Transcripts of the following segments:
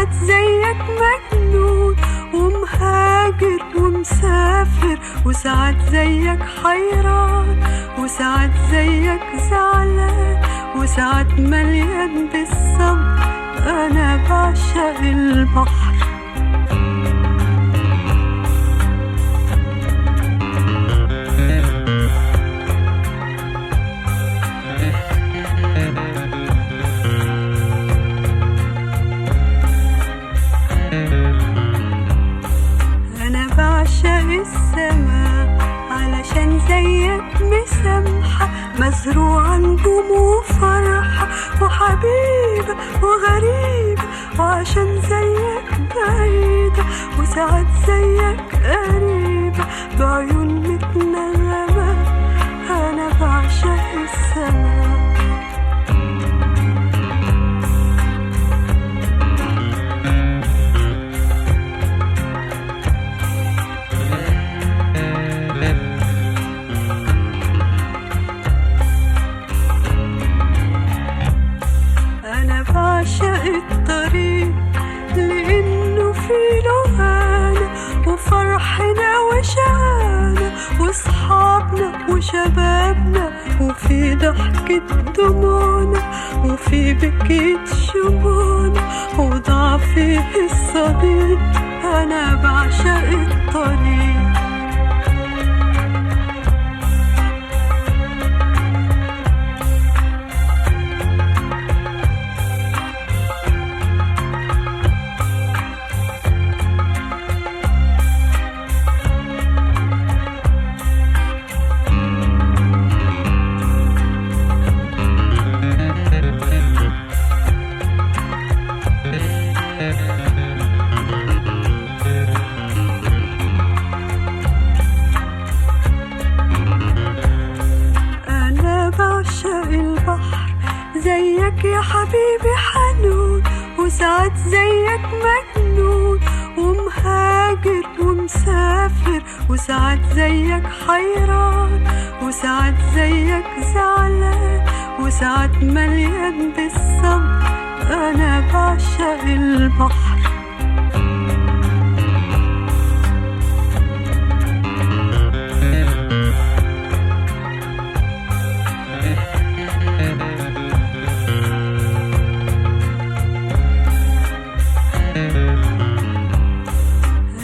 وساعات زيك مجنون ومهاجر ومسافر، وساعات زيك حيران، وساعات زيك زعلان، وساعات مليان بالصبر. أنا بعشق البحر. أنا بعشق السماء علشان زيك مسامحة، مزروعة نجوم وفرحة وحبيبة وغريبة، وعشان زيك بعيدة وساعات زيك قريبة بعيون متنغمة. أنا بعشق السماء. أنا بعشق الطريق لأنه فيه لهانا وفرحنا وشقانا وصحابنا وشبابنا، وفي ضحكة دموعنا وفي بكية شموعنا وضعفي الصديق. أنا بعشق الطريق. أنا بعشق البحر زيك يا حبيبي حنون، وساعات زيك مجنون ومهاجر ومسافر، وساعات زيك حيران، وساعات زيك زعلان، وساعات مليان بالصبر. أنا بعشق البحر.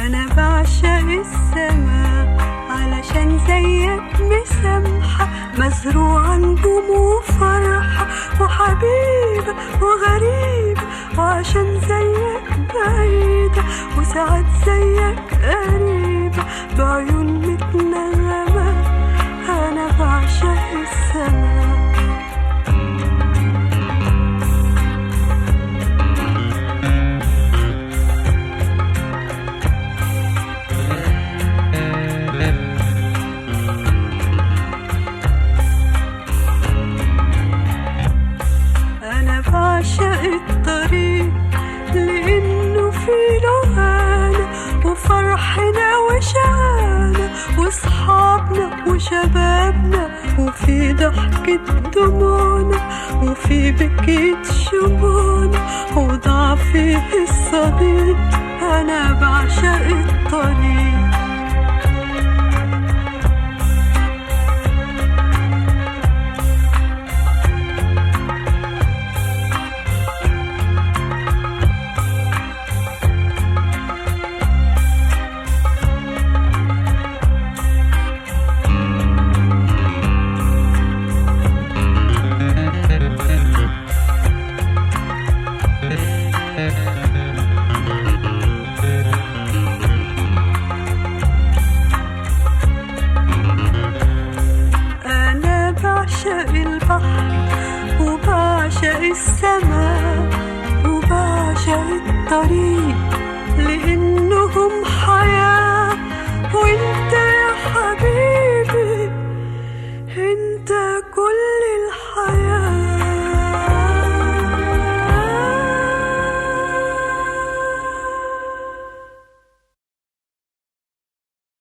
أنا بعشق السماء علشان زيك مسامحة، مزروعة نجوم وفرحة وحبيبة وغريبة، وعشان زيك بعيدة وساعات زيك قريبة بعيون متنغمة. أنا بعشق السماء. أنا بعشق الطريق لأنه فيه لهانا وفرحنا وشقانا وصحابنا وشبابنا، وفي ضحكة دموعنا وفي بكية شموعنا وضعفي الصديق. أنا بعشق الطريق. أنا بعشق البحر وبعشق السماء وبعشق الطريق لأنهم حياة